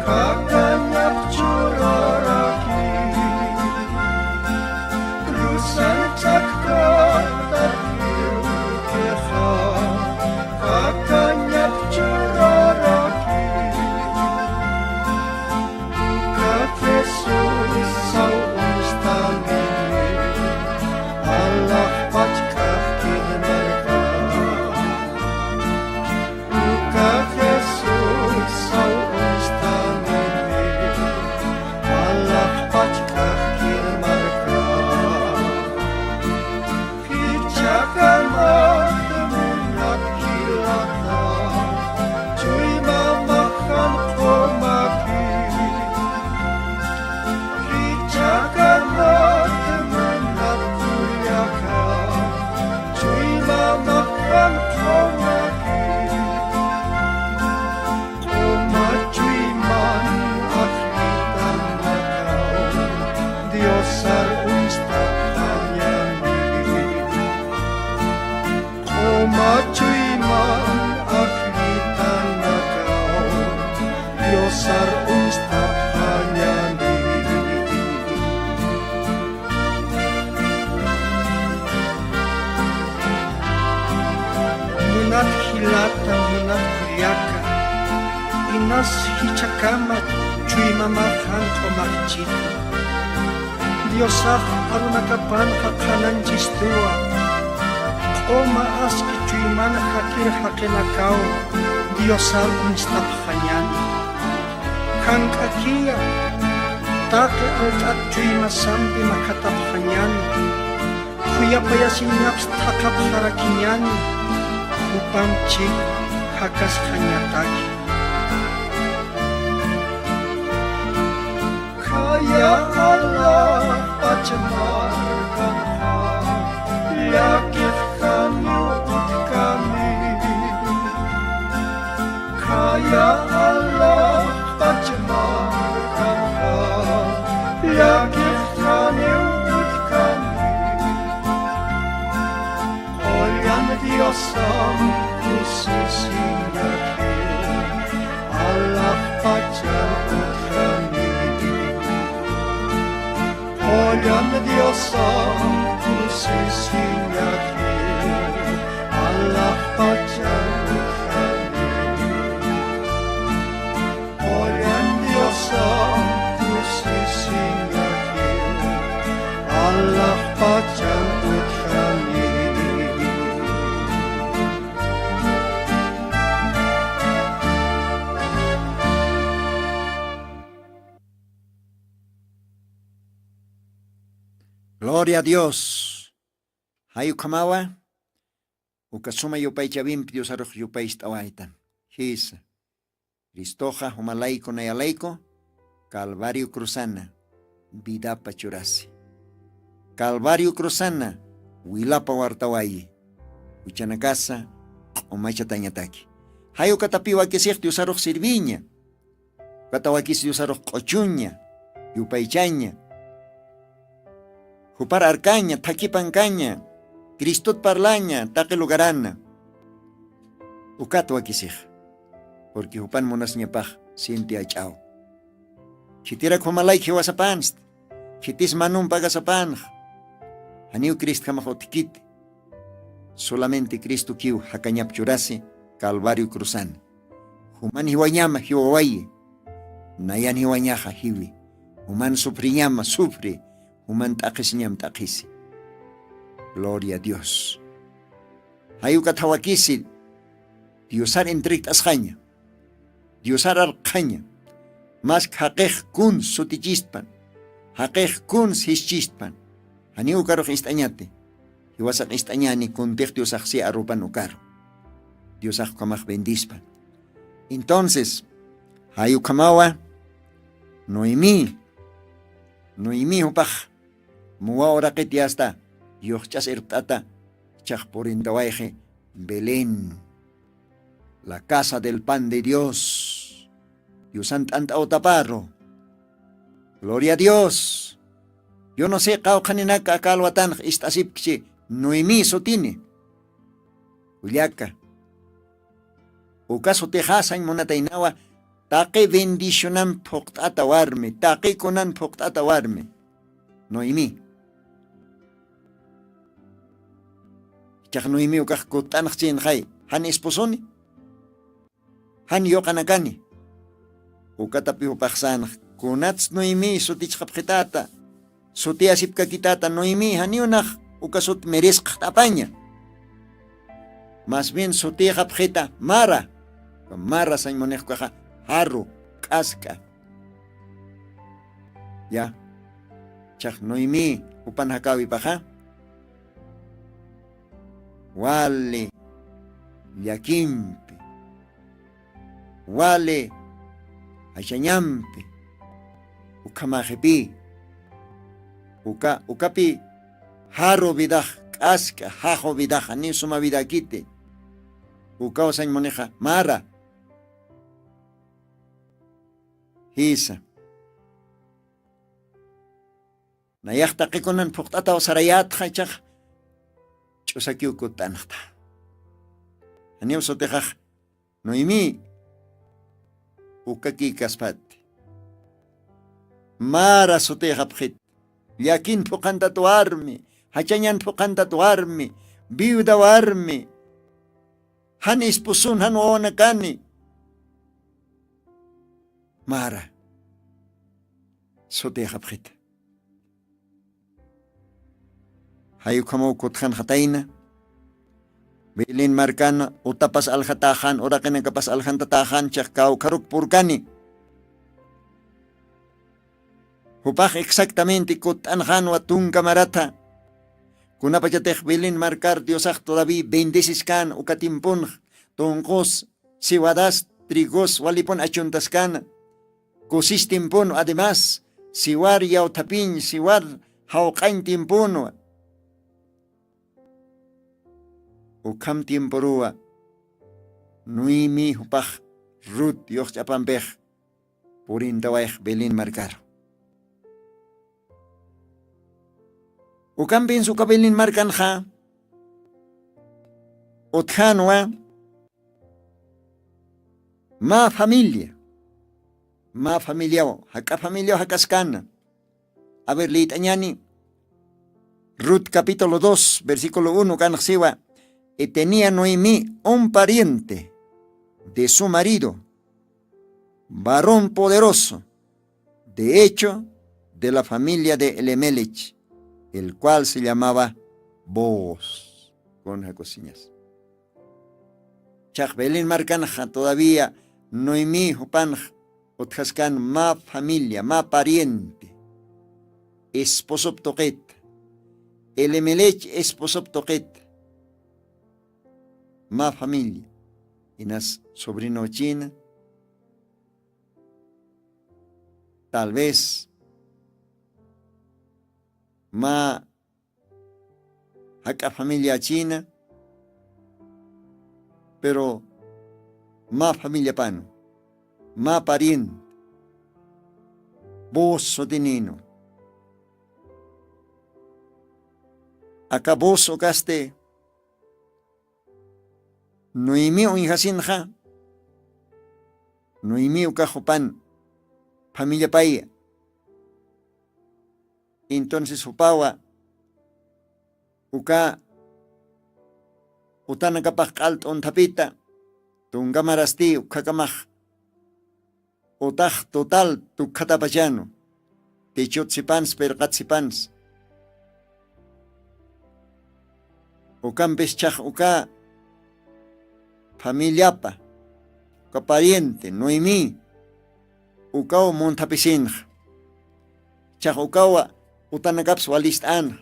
kakanyap churaraki cruzan chakata keha kakanyap churaraki Jesus sau instamini Allah patkah kinmarka Uka Jesus sau instamini Allah patkah kinmarka Hijakan mahmunat kilata Cuy mamakan komaki Inas hichakama chui mamahan komachit Diosah arunakapan hakanan chistua Oma aski chui man hakir hakenakau Diosah unstap hanyan Kang akia take altat chui masampi makatap hanyan Kuya payasinaps takap harakinyan Upang cik hakas hanyataki Ya Allah pacmarkan yakif kami ut kami Kaya Allah pacmarkan yakif kami ut kami Olyan Diosam kusisinya Allah pacar ut kami Oigan Dios kusisinyaki Allah pacarukhani Oigan Dios kusisinyaki Allah pacarukhani Gloria a Dios. Hayu kamawa. Ukasuma yupay chabim Dios aruch yupay istawaitan. Hisa. Cristoja humalaiko na yalaiko. Calvario cruzana. Vida pachurasi. Calvario cruzana. Wilapa wartawayi. Uchanakasa. Umacha tañataki. Hayu katapiwa kisik Dios aruch sirviña. Katawakis Dios aruch kochuña. Yupay chaña. Hupar arcaña, taquipancaña, Cristot parlaña, taque lugarana. Ucato aquisij, porque hupan monas ñapaj, siente a chao. Chitira kumalay kiwasapanst, chitis manum pagasapanj. Aniu Crist jamajotikit. Solamente Cristo kiu hakanyap churasi, Calvario cruzan. Human hiwanyama hiwawaye, nayan hiwanyaja hiwi. Human sufriñama sufre. Human takis ñam takisi. Gloria a Dios. Hayu katawakisi. Diosar entrikt asjaña. Diosar arcaña. Mas haqej kun sutichispan. Haqej kun hischispan. Haniu karoj istañate. Hiwasak istañani kun tej Diosak si arupan ukaro. Diosak kamaj bendispan. Entonces, hayu kamawa. Noemi hupaj. Muwa ora que hasta yochas ertata chaj por intawaje Belén, la casa del pan de Dios. Dios anta otaparro. Gloria a Dios. Yo no sé cao kaninaka kalwatan istasipchi Noemi sotine. Uliaka. Ukaso tejasan monatainawa taqi bendicionan poqtata warme, taqi konan poqtata warme. Noemi. Chak Noemi ukak kutanak chin khay. Han esposoni. Han yokanakani. Ukatapi upaksanak. Kunats Noemi sutich kapkitata. Suti asip kakitata Noemi haniunak ukasut meris kapanya. Mas bien suti kapkita Mara. Mara sa monek kaka haru kaska. Ya. Chak Noemi upan hakawi paka. Wale, yakimpe, wale, achanyampe, ukamajepi, ukapi, haro vidah, kaska, hajo vidah, ani suma vidakite, ukao san moneja, mara, hisa. Nayakta kikonan puktata o sarayat hachak, Chusaki ukutanakta. Aniu sotejaj Noemi ukaki kaspat. Mara sotejapjit. Yakin pukanta tuarmi. Hachanyan pukanta tuarmi. Viuda warmi. Han ispusun han oonakani. Mara sotejapjit. Hayu kamo kutjan hataina. Bilin markan utapas al hatahan ora kena kapas al hantatahan chakau karuk purkani. Hupaj exactamente kutan han watun kamarata. Kuna pachatej bilin markar Diosak todavía bendisiskan ukatimpun tongkos siwadas trigos walipon achuntaskan. Kusistimpun además siwar yautapin siwar haukain timpun. Ukam tiemporua Noemi hupaj Ruth yoch chapampej purintawaij Belén markar. Ukam bin suka Belén markan ha otjanwa ma familia haka familia hakaskana. A ver, litañani Ruth capítulo 2, versículo 1, Canasiwa. Y tenía Noemí un pariente de su marido, varón poderoso, de hecho, de la familia de Elimelech, el cual se llamaba Boaz. Con cosillas. Chakbelin marcanja todavía Noemí Jupanj, Otjascan, ma familia, ma pariente, esposo toquet, Elimelech esposo toquet, ma familia, y nas sobrino china, tal vez ma acá familia china, pero ma familia pano, ma pariente, vos sotinino. Acá vos ocaste, Noemí o injasinja, Noemí o cajopan, familia paía. Entonces upawa, uka, utana kapag kalt on tapita, tungamarasti ukakamaj, utaj total tu katapachano, techotsipans perkatsipans. Ucampes chaj uka, familiapa, uka pariente, Noemí, ukao montapisinj, chaj ukawa, utanakaps walistan.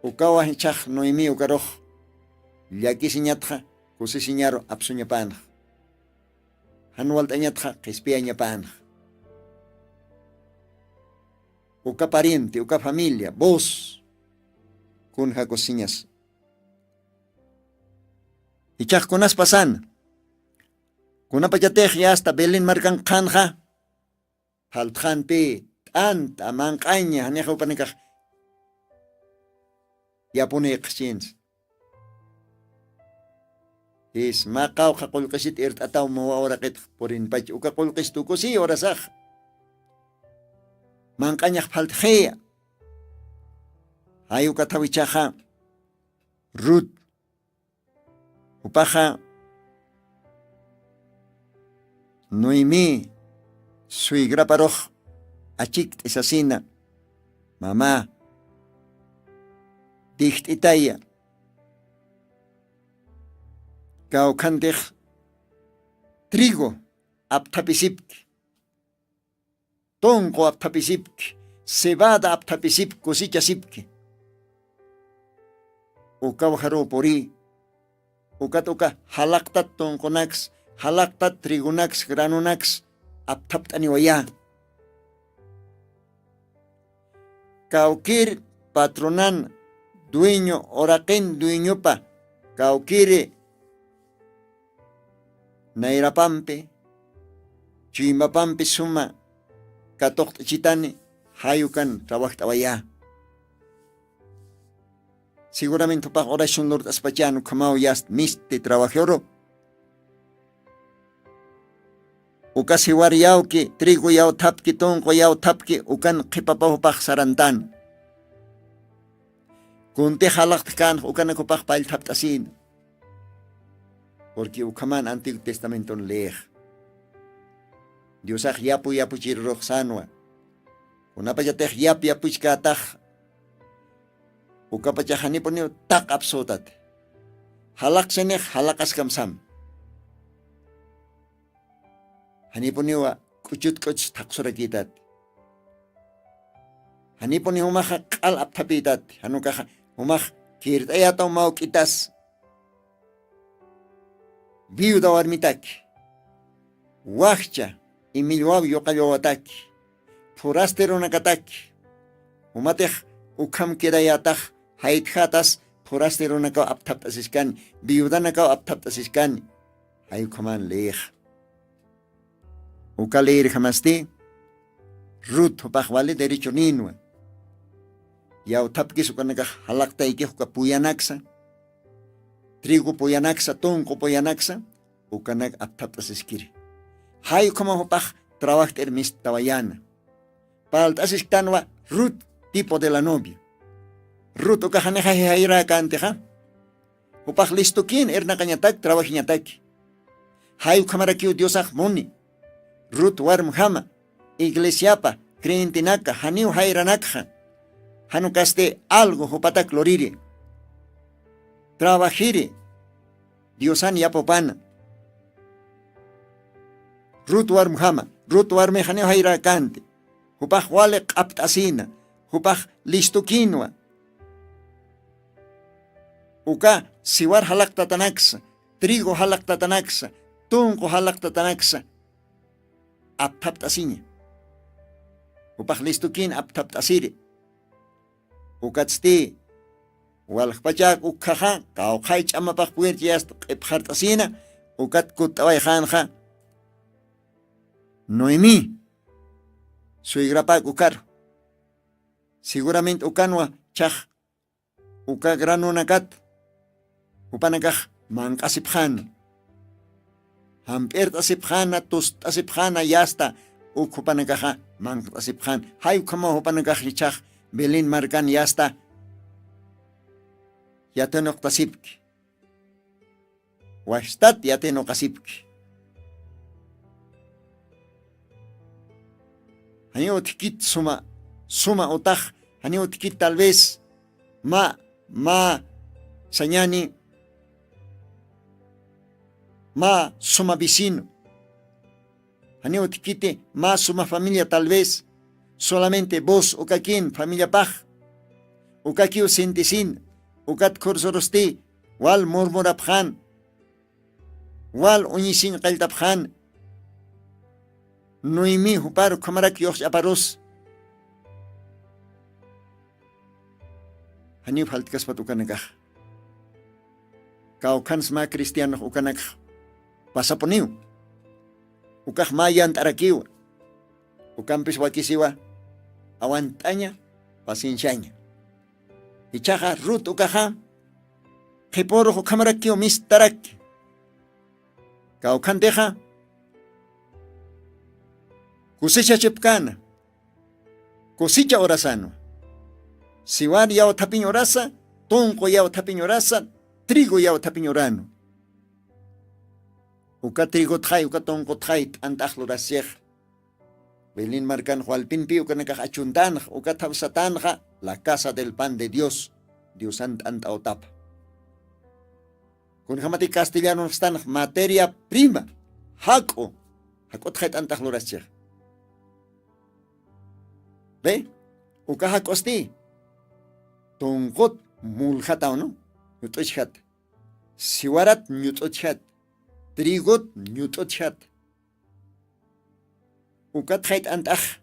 Ukawa chaj Noemí ukaroj, llaki siñatja, kusi siñaro apsuñapanj. Hanwaltañatja, qispiañapanj. Uka pariente, uka familia, vos, kunja cosiñas. Y chaj kunas pasan, kunapayatej ya hasta Belén marcan kanja, haltjan pe, anta, mancaña, haneja upanekaj, ya pone exchange. Es maqaw qakulqishit irt'ataw mawawaraqit porin pach uka qulqish tukusi orasaj. Manqañaq phaltjeya. Hay uka tawichaja Ruth. Upaja Noemí suigra paroj achik isasina. Mamá dicht itaya. Kaukandej trigo aptapisipk, tongo aptapisipk, cebada aptapisipk, cosechasipk. Ukawjaro pori, ukatuka halaktat tongonax, halaktat trigonax, granunax, aptaptaniwaya. Kaukir patronan, dueño, oraken dueño pa, kaukire Nairapampe, Chimapampe suma, Katok chitane, Hayukan, Trabachtawaya. Seguramente pa oración Lord Aspachano, Kamau Yast, Miste, Trabajoro. Ukasi wariyauki, trigo yao tapki, tonko yao tapki, ukan kipapapach sarantan. Kunte halakkan, ukan akupach pail taptasin. Porque ukaman Antiguo Testamento leer. Dios yapu chirroj sanwa. Unapayatej yapu chkataj. Ukapachahani ponio tak absotat. Halak senek halakas kamsam. Hani ponio kuchut kuch taksurakitat. Hani ponio humah kal aptapitat. Hanukaha humah kirtayataw maukitas. Viuda warmitak, wachcha y milwab yoqallowatak, forastero nakatak, umatej ukam kirayataj, haitjatas, forastero nakaw aptaptasiskan, viuda nakaw aptaptasiskan, hayukaman leej. Uka leer jamasti, Ruth hupajwale derecho ninwa. Yaw tapkis ukanaka halakta ike huka puyanaksa, trigo poyanaksa, tonko poyanaksa, ukanak aptapas eskiri. Hay como hopaj trabajar mis tawayana. paltasishtanwa Ruth, tipo de la novia. Ruth ukahaneja hijaira kanteja. Upaj listukin ernakañatak trabajiñataki. Hayu kamarakiu diosaj muni. Ruth warmjama, iglesiapa, creentinaka, haniu jairanakja. Hanukaste algo hupata cloriri. Trabajiri. Diosan yapopana. Ruth warmjama, Ruth warme haniu jairakante. Hupaj wale aptasina. Hupaj listukinwa. Uka siwar halak tatanaksa, trigo halak tatanaksa, tunko halak tatanaksa. Aptaptasinya. Upah listukin aptaptasiri. Ukatsti walpachak ukhaha kau khai chamapah puertias ephartasina ukat kutawai khanja. Noemi suigrapak ukar. Seguramente ukanwa chaj uka granunakat. Upanakaj mankasipjan. Hampert asipjana, tust asipjana, yasta. Upanakaja mankasipjan. Hay como upanakaj yichaj. Belin markan yasta. Yatenok tasipki. Washtat yatenok asipki. Hanyo tikit suma otaj. Hanyo tikit tal vez. Ma sañani. Ma suma vecino. Haneo tikite, ma suma familia tal vez. Solamente vos, ukakin, familia paj. Ukakiu sintisin. Ukat kursorosti. Wal murmurapjan. Wal unisin qaltapjan. Noemi huparo kamarak yox aparos. Haneo faltikas patukanagaj. Kaukans ma cristiano ukanagaj. Pasaponiu. Ukaj mayan tarakiwa. Ukampis wakisiwa. Awantaña, pasinchaña. Ichaja Ruth ukaja. Kiporo hukamarakiwa mistaraki. Kaukanteja. Kusicha chipkana. Kusicha orasano. Siwar yao tapiñorasa. Tonko yao tapiñorasa. Trigo yao tapiñorano. Uka trigo tjay, uka tonko tjay, antajlo rasiej. Belin marcan hualpinpi, uka nakachuntanj, uka tabsatanja, la casa del pan de Dios. Dios anta otapa. Kun jamati castellano están materia prima. Hako. Hako tjay antajlo rasiej. ¿Ve? Uka hakosti. Tonkot mulhatao, ¿no? Nyutochat. Siwarat nyutochat. Trigot nyutochat. Ukat khait antach.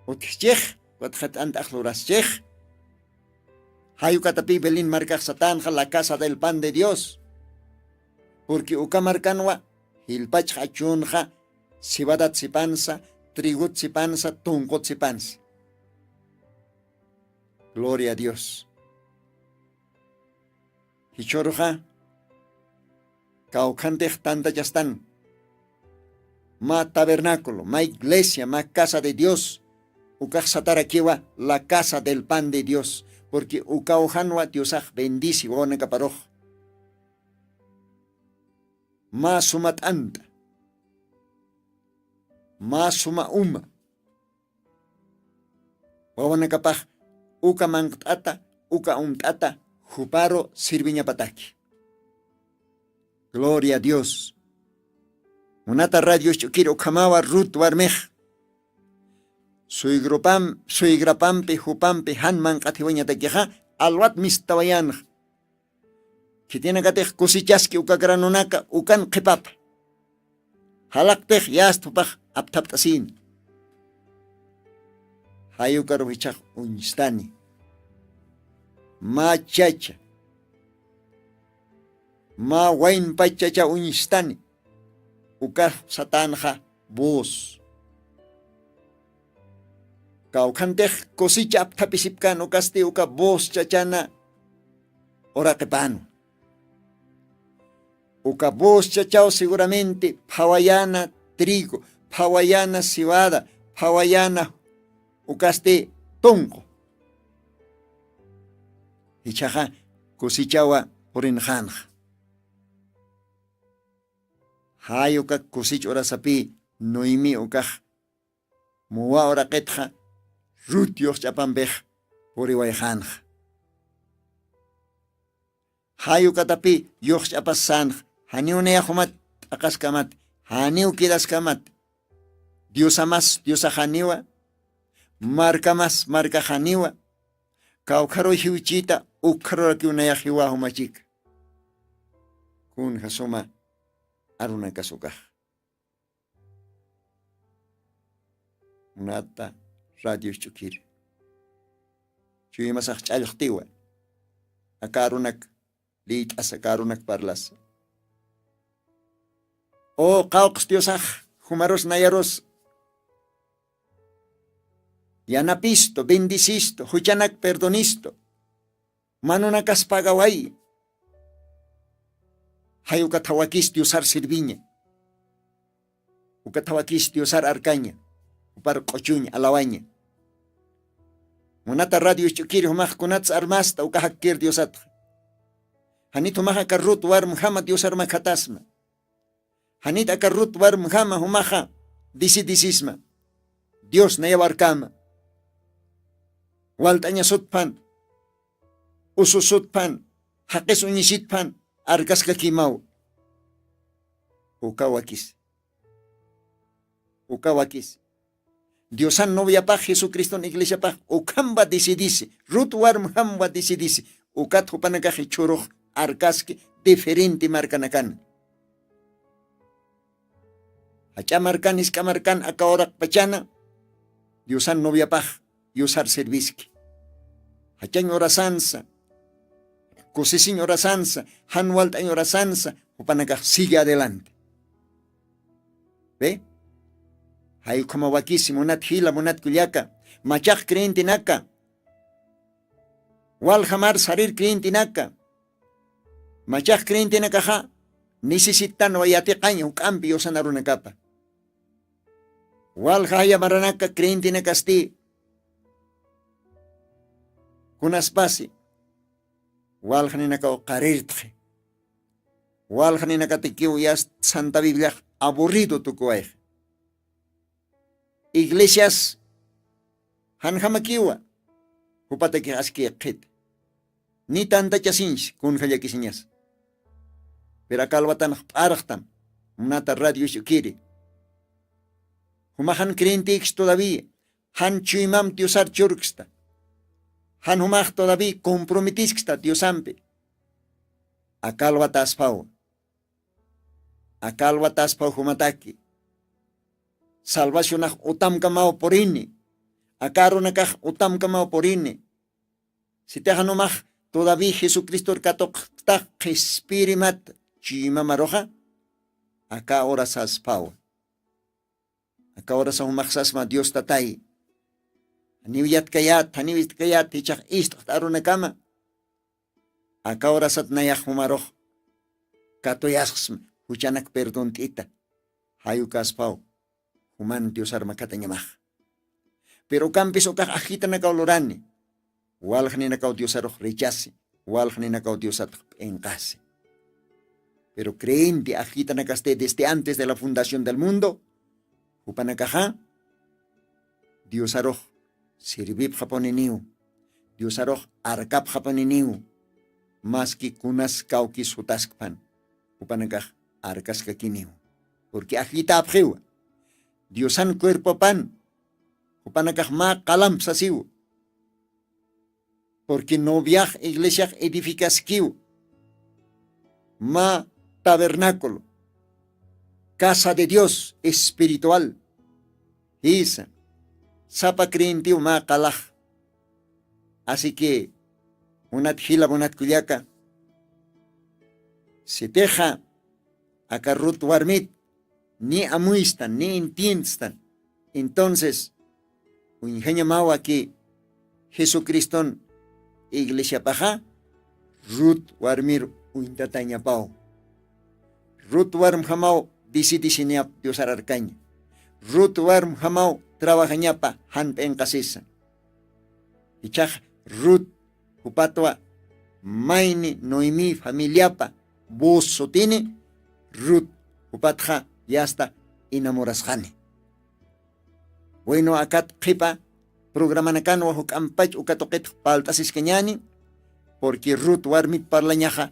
Utchech, wat khait antach lorachech. Hayukatapi belin markaj satan la casa del pan de Dios. Porque uka marcanwa hilpach hachunja sibadat sipansa, trigut sipansa, tunkot sipansa. Gloria a Dios. Hichorja Caukantej tanta ya están. Ma tabernáculo, ma iglesia, ma casa de Dios. Ukaj satarakiwa, la casa del pan de Dios. Porque ukaujanwa Diosaj bendici wana kaparoj. Ma sumat anta. Ma suma uma. Wana kapaj. Uka mangtata, uka umtata. Juparo sirviña pataki. Gloria a Dios. Unata radio chukiro kamawa Ruth warmej. Suigrapampe jupampe hanman katiwaña takiha alwat mistawayan. Kitina katej kusichaski uka granonaka ukan kipap. Halaktej yastupaj aptaptasin. Hayukaro hichak unistani. Ma chacha. Ma wain pachacha unistani. Uka satanja bos. Kaukantej kosicha aptapisipkan ukasti uka bos chachana ora kepano. Uka bos chachao seguramente pawayana trigo, pawayana cebada, hawayana ukaste tongo. Ichaja kusichawa purinjanja. Hay uka kusich ora sapi noimi ukaj muwa ora ketja Rut yox chapambej puriwayjanja. Hay ukatapi yox chapasanj haniu neajumat akaskamat haniu kidaskamat Dios amas Dios ajaniwa marca mas marca janiwa kaukaro hiuchita ukaro ki unaya hiwa humachik kun hasuma aruna kasukaj unata radio chukir chuyima ch'allqtiwa akarunak lit asakarunak parlas o qawqs Diosaj humaros nayaros yanapisto bendicisto huchanak perdonisto manunakas pagaway hayuka tawakis Diosar sirviña uka tawakis Diosar arcaña upar qochuñ alawaña munata radio chukir humaj kunats armasta uka hakkir Diosat hanit humaja karrut war Muhammad Diosar makatasma hanit akarrut war Muhammad humaja disisma Dios nayawarkama waltaña sutpan ususutpan haqis uñisitpan arkaska kimau ukawakis Diosan novia pa Jesucristo en iglesia pa ukamba decidisi rut war Muhammad decidisi ukat hupanaka hichuruj arkaski diferente markanakan hacha markan iska markan akaorak pachana Diosan novia pa Diosar serviski hachañ orasansa kusisiñ orasansa hanwaltañ orasansa hupanaka sigue adelante ve hay como wakisi munat hila munat kulyaka machaq creentinaka wal jamar sarir creentinaka machaq creentinaka ja necesitan wayatiqañ ukampi yosanarunakapa wal haya maranaka creentinaka sti kunas pasi wal janinaka qarirtje wal janinaka tikiu yas Santa Biblia aburrido tukuay iglesias han hamakiwa upate que aski qit ni tanta chasinch kun khaya kisiñas pero kalwatan arqtam nata radio shukiri humahan crentix todavía han chuimam tiusar churksta han humaj todavía compromitisxta Diosampe akalwatas pau humataki salvación utam kamao porini akaronakaj utam kamao porini si te hanumaj todavía Jesucristo katok ta espirimat chima maroja acá ahora sas pau acá ahora sa humaxasma Dios tatay Aniwiyat kayat tichak ist arunakama acá ahora sat nayaj humaroj katoyasm huchanak perdón tita hayukas pau human Dios armakatañamaj pero campis okaj ajitanaka olorani waljaninaka Dios aroj rechace waljaninaka Dios encase pero creyente ajitanaka desde antes de la fundación del mundo hupanakaja Dios aroj sirvip japoniniu Dios aroj arkap japoniniu más que kunas kaukis hutaskpan upanakaj arkas kakiniu porque ajita abjewa Diosan cuerpo pan upanakaj ma kalam sasiu porque no viaj iglesia edificas kiu ma tabernáculo casa de Dios espiritual isa sapa creentiu ma kalaj así que unat hila unat kulyaka se teja akarrut warmit ni amuistan ni entiendstan entonces un mawa que Jesucristo iglesia paja rut warmir uintataña pau rut warm jamao disidisiniap Dios ararcaña Ruth warm hamau trabajañapa hanpen kasisa. Ichaj Ruth upatwa maini Noemi familiapa busotini Ruth upatja yasta enamorasjani. Bueno akat qipa programanakan wahuk ampach ukatoket paltasis keñani porque Ruth warmit parlañaja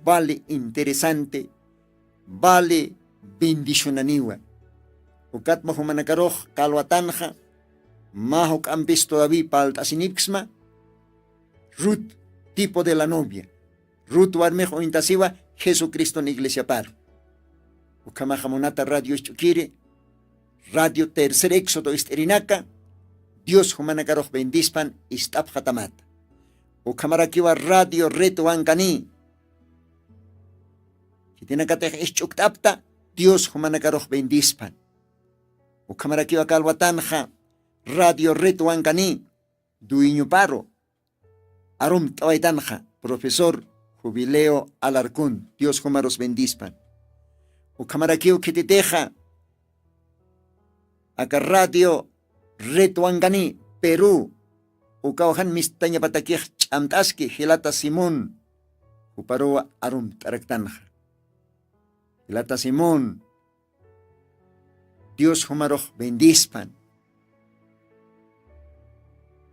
vale interesante, vale bendicionaniwa. Ukat mahumanakaroj kalwatanja, mahuk ampis todavía paltasinipxma, Ruth tipo de la novia. Ruth warmejo intasiwa Jesucristo en iglesia paro. Ukamajamonata radio chukire, radio tercer éxodo isterinaka, Dios humanakaroj bendispan istap jatamata. Ukamarakiwa radio reto ankani. Kitinakatej ichuktapta, Dios humanakaroj bendispan. Ukamarakiwa kalwatanja, radio reto ankani, duiño paro. Arum tawaitanja, profesor Jubileo Alarcón, Dios humaros bendispan. Ukamarakiwa kititeja, aka radio reto ankani, Perú. Ukawahan mistaña patakij chamtaski Hilata Simón. Uparoa arum taraktanja. Hilata Simón. Dios humaroj bendispan.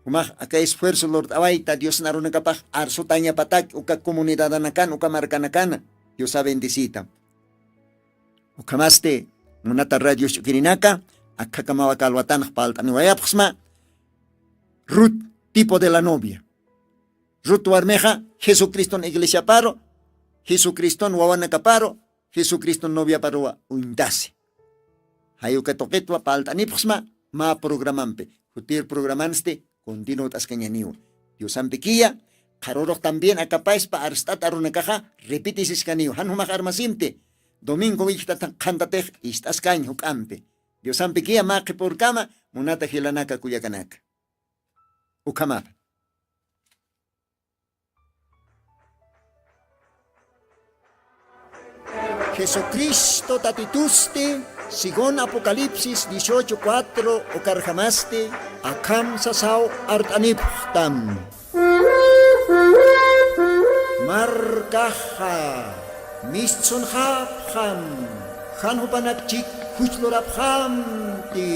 Humaj acá esfuerzo Lord awaita Dios naruna kapaj arsutaña patak uka comunidad anakan uka marcanacana. Dios ha bendicita. Ukamaste munata radio chukirinaka acá kamawa kalwatan paltani wayapxma. Ruth tipo de la novia. Ruth warmeja Jesucristo en iglesia paro, Jesucristo en wawanaka paro, Jesucristo en novia paro uindase. Hayo que toquetwa paltanipxma ma programampe. Jutir programanste continuo tascañaniwa. Dios ampiquilla, jarorok también acapais pa arstat arunakaja, repitisis caniwa. Han humaj armasimte. Domingo wichtatan kantatej istascañ hukampe. Dios ampiquilla ma que por cama, munata hilanaka kuyakanaka. Ukamar. Jesucristo tatituste, según Apocalipsis 18:4, okarjamaste, akam sasao artaniptam. Markaha, mistson hapham, hanhupanakchik huchloraphamti.